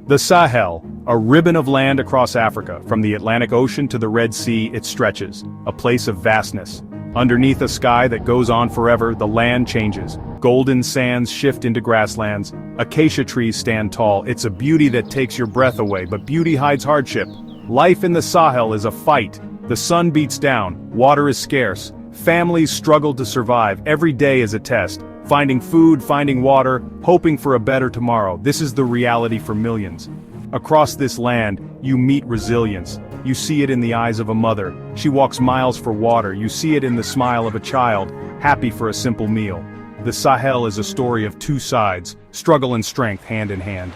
The Sahel, a ribbon of land across Africa, from the Atlantic Ocean to the Red Sea it stretches, a place of vastness. Underneath a sky that goes on forever, the land changes. Golden sands shift into grasslands, acacia trees stand tall. It's a beauty that takes your breath away, but beauty hides hardship. Life in the Sahel is a fight. The sun beats down, water is scarce, families struggle to survive, every day is a test. Finding food, finding water, hoping for a better tomorrow. This is the reality for millions. Across this land, you meet resilience. You see it in the eyes of a mother. She walks miles for water. You see it in the smile of a child, happy for a simple meal. The Sahel is a story of two sides, struggle and strength hand in hand.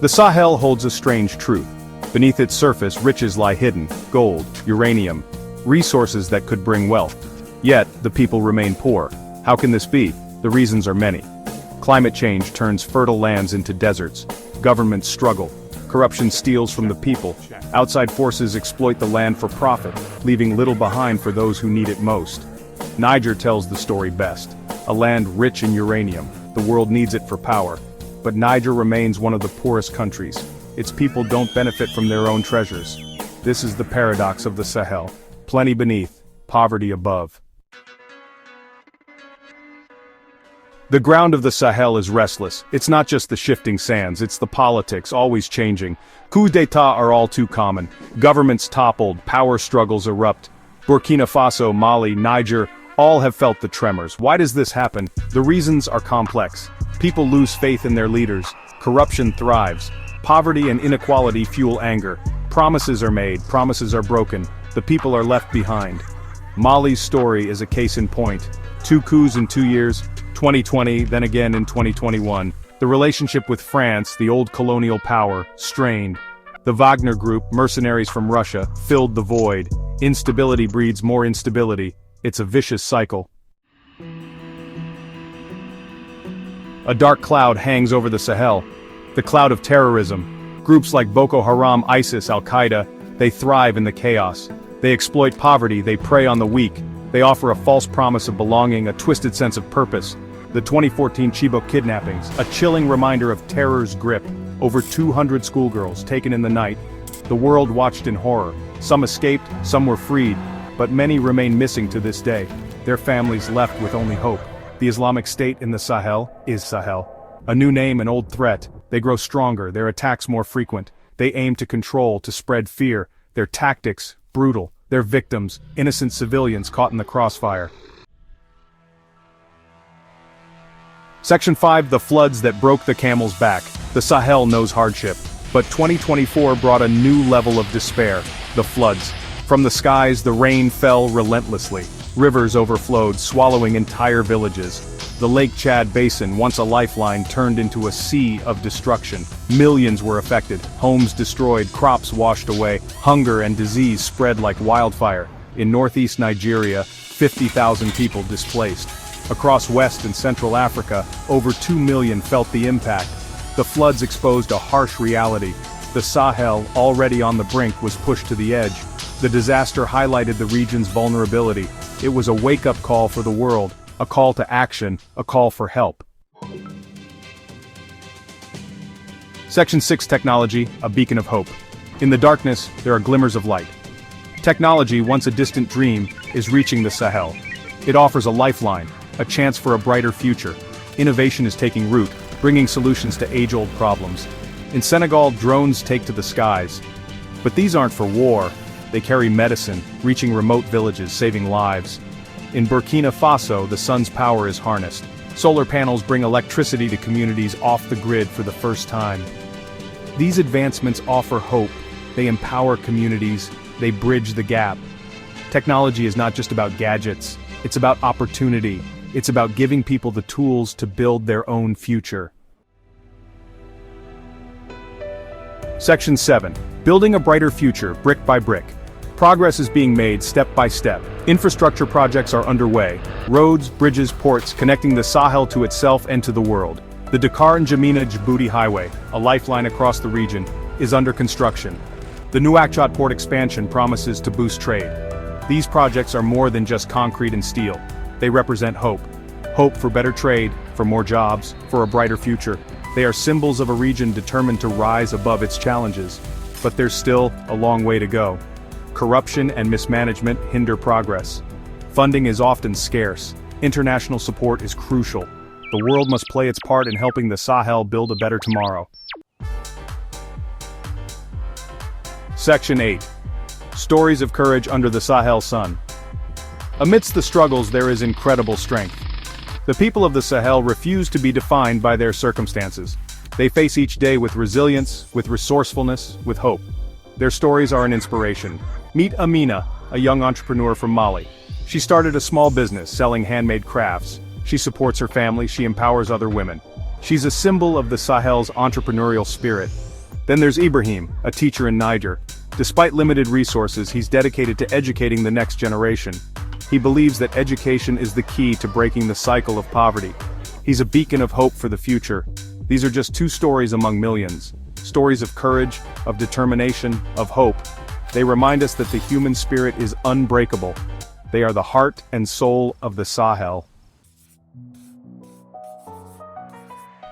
The Sahel holds a strange truth. Beneath its surface, riches lie hidden: gold, uranium, resources that could bring wealth. Yet, the people remain poor. How can this be? The reasons are many. Climate change turns fertile lands into deserts. Governments struggle. Corruption steals from the people. Outside forces exploit the land for profit, leaving little behind for those who need it most. Niger tells the story best. A land rich in uranium. The world needs it for power. But Niger remains one of the poorest countries. Its people don't benefit from their own treasures. This is the paradox of the Sahel. Plenty beneath, poverty above. The ground of the Sahel is restless. It's not just the shifting sands, it's the politics, always changing. Coups d'etat are all too common. Governments toppled, power struggles erupt. Burkina Faso, Mali, Niger, all have felt the tremors. Why does this happen? The reasons are complex. People lose faith in their leaders. Corruption thrives. Poverty and inequality fuel anger. Promises are made, promises are broken. The people are left behind. Mali's story is a case in point. 2 coups in 2 years. 2020, then again in 2021. The relationship with France, the old colonial power, strained. The Wagner Group, mercenaries from Russia, filled the void. Instability breeds more instability. It's a vicious cycle. A dark cloud hangs over the Sahel. The cloud of terrorism. Groups like Boko Haram, ISIS, Al-Qaeda, they thrive in the chaos. They exploit poverty, they prey on the weak. They offer a false promise of belonging, a twisted sense of purpose. The 2014 Chibok kidnappings, a chilling reminder of terror's grip. Over 200 schoolgirls taken in the night. The world watched in horror. Some escaped, some were freed, but many remain missing to this day. Their families left with only hope. The Islamic State in the Sahel is Sahel. A new name, an old threat. They grow stronger, their attacks more frequent. They aim to control, to spread fear. Their tactics, brutal. Their victims, innocent civilians caught in the crossfire. Section 5, the floods that broke the camel's back. The Sahel knows hardship. But 2024 brought a new level of despair. The floods. From the skies, the rain fell relentlessly. Rivers overflowed, swallowing entire villages. The Lake Chad Basin, once a lifeline, turned into a sea of destruction. Millions were affected, homes destroyed, crops washed away, hunger and disease spread like wildfire. In northeast Nigeria, 50,000 people displaced. Across West and Central Africa, over 2 million felt the impact. The floods exposed a harsh reality. The Sahel, already on the brink, was pushed to the edge. The disaster highlighted the region's vulnerability. It was a wake-up call for the world. A call to action, a call for help. Section 6, technology, a beacon of hope. In the darkness, there are glimmers of light. Technology, once a distant dream, is reaching the Sahel. It offers a lifeline, a chance for a brighter future. Innovation is taking root, bringing solutions to age-old problems. In Senegal, drones take to the skies. But these aren't for war. They carry medicine, reaching remote villages, saving lives. In Burkina Faso, the sun's power is harnessed. Solar panels bring electricity to communities off the grid for the first time. These advancements offer hope. They empower communities. They bridge the gap. Technology is not just about gadgets. It's about opportunity. It's about giving people the tools to build their own future. Section 7. Building a brighter future, brick by brick. Progress is being made step by step. Infrastructure projects are underway. Roads, bridges, ports connecting the Sahel to itself and to the world. The Dakar and Djamena-Djibouti Highway, a lifeline across the region, is under construction. The Nouakchott port expansion promises to boost trade. These projects are more than just concrete and steel. They represent hope. Hope for better trade, for more jobs, for a brighter future. They are symbols of a region determined to rise above its challenges. But there's still a long way to go. Corruption and mismanagement hinder progress. Funding is often scarce. International support is crucial. The world must play its part in helping the Sahel build a better tomorrow. Section 8. Stories of courage under the Sahel sun. Amidst the struggles there is incredible strength. The people of the Sahel refuse to be defined by their circumstances. They face each day with resilience, with resourcefulness, with hope. Their stories are an inspiration. Meet Amina, a young entrepreneur from Mali. She started a small business selling handmade crafts. She supports her family, she empowers other women. She's a symbol of the Sahel's entrepreneurial spirit. Then there's Ibrahim, a teacher in Niger. Despite limited resources, he's dedicated to educating the next generation. He believes that education is the key to breaking the cycle of poverty. He's a beacon of hope for the future. These are just two stories among millions. Stories of courage, of determination, of hope. They remind us that the human spirit is unbreakable. They are the heart and soul of the Sahel.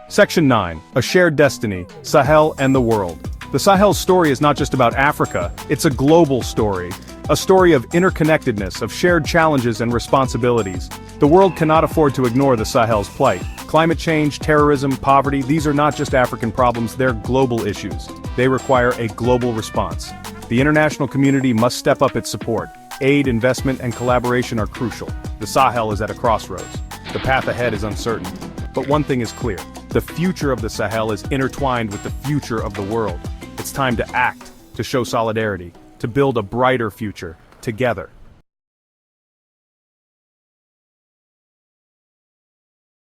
Section 9. A Shared Destiny, Sahel and the World. The Sahel's story is not just about Africa, it's a global story. A story of interconnectedness, of shared challenges and responsibilities. The world cannot afford to ignore the Sahel's plight. Climate change, terrorism, poverty, these are not just African problems, they're global issues. They require a global response. The international community must step up its support. Aid, investment, and collaboration are crucial. The Sahel is at a crossroads. The path ahead is uncertain. But one thing is clear. The future of the Sahel is intertwined with the future of the world. It's time to act, to show solidarity, to build a brighter future, together.